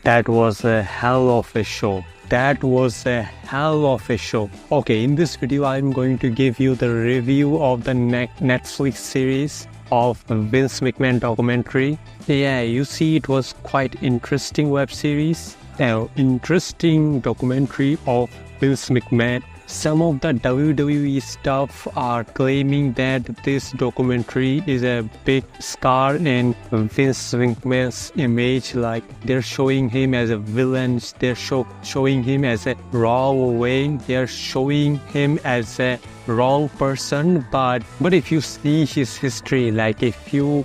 That was a hell of a show. That was a hell of a show. Okay, in this video, I'm going to give you the review of the Netflix series of Vince McMahon documentary. Yeah, you see, it was quite interesting web series. Interesting documentary of Vince McMahon. Some of the WWE stuff are claiming that this documentary is a big scar in Vince McMahon's image, like they're showing him as a villain, they're showing him as a wrong way, they're showing him as a wrong person. But if you see his history, like if you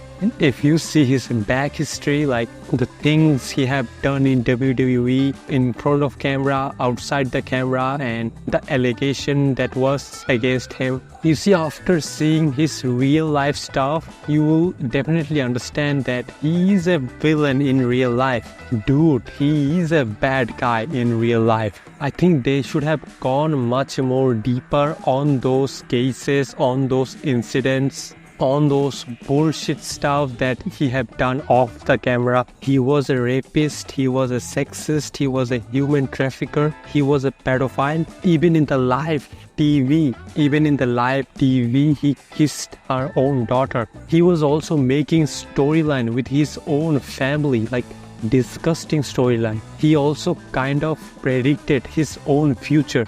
see his back history, like the things he have done in WWE, in front of camera, outside the camera, and the allegation that was against him, you see, after seeing his real life stuff, you will definitely understand that he is a villain in real life. Dude, he is a bad guy in real life. I think they should have gone much more deeper on those cases, on those incidents, on those bullshit stuff that he have done off the camera. He was a rapist, he was a sexist, he was a human trafficker, he was a pedophile. Even in the live TV, he kissed her own daughter. He was also making storyline with his own family, like disgusting storyline. He also kind of predicted his own future.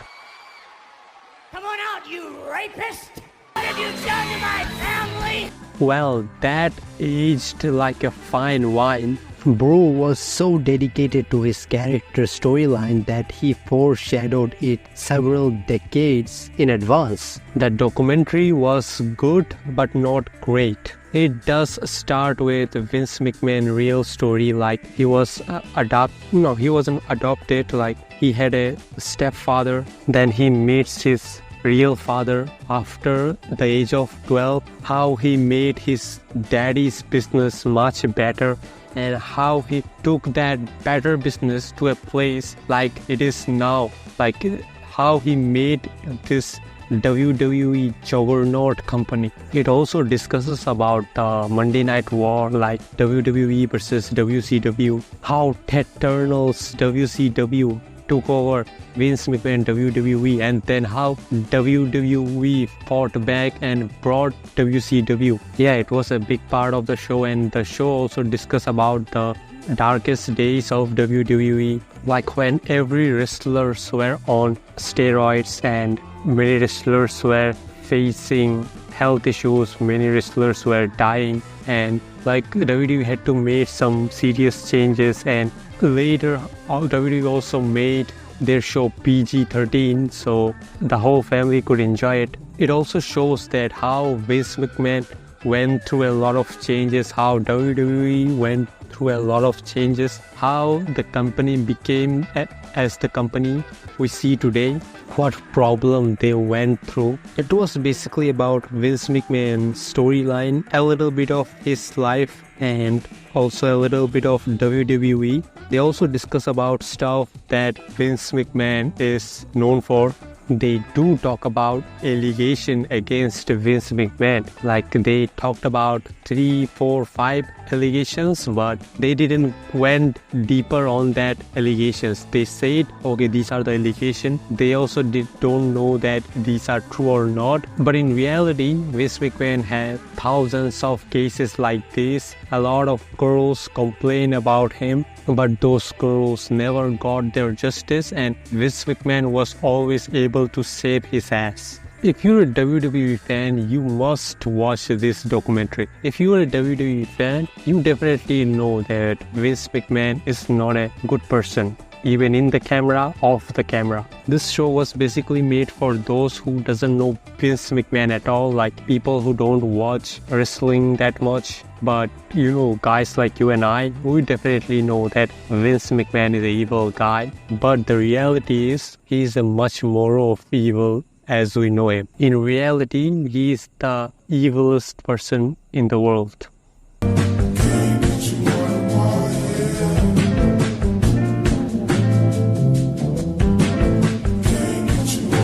Come on out, you rapist! What have you done to my family? Well, that aged like a fine wine. Bro was so dedicated to his character storyline that he foreshadowed it several decades in advance. The documentary was good but not great. It does start with Vince McMahon real story, like he wasn't adopted, like he had a stepfather, then he meets his real father after the age of 12, how he made his daddy's business much better, and how he took that better business to a place like it is now, like how he made this WWE juggernaut company. It also discusses about the Monday Night War, like WWE versus WCW, how Ted Turner's WCW took over Vince McMahon WWE, and then how WWE fought back and brought WCW. Yeah, it was a big part of the show, and the show also discussed about the darkest days of WWE, like when every wrestlers were on steroids and many wrestlers were facing health issues, many wrestlers were dying, and like WWE had to make some serious changes, and later WWE also made their show PG-13 so the whole family could enjoy it. It also shows that how Vince McMahon went through a lot of changes, how WWE went through a lot of changes, how the company became as the company we see today, what problem they went through. It was basically about Vince McMahon's storyline, a little bit of his life, and also a little bit of WWE. They also discuss about stuff that Vince McMahon is known for. They do talk about allegation against Vince McMahon. Like they talked about 3, 4, 5 allegations, but they didn't went deeper on that allegations. They said, okay, these are the allegations. They also don't know that these are true or not. But in reality, Vince McMahon had thousands of cases like this. A lot of girls complain about him, but those girls never got their justice, and Vince McMahon was always able to save his ass. If you're a WWE fan, you must watch this documentary. If you're a WWE fan, you definitely know that Vince McMahon is not a good person, even in the camera, off the camera. This show was basically made for those who doesn't know Vince McMahon at all, like people who don't watch wrestling that much. But you know, guys like you and I, we definitely know that Vince McMahon is an evil guy. But the reality is, he is a much more of evil as we know him. In reality, he is the evilest person in the world.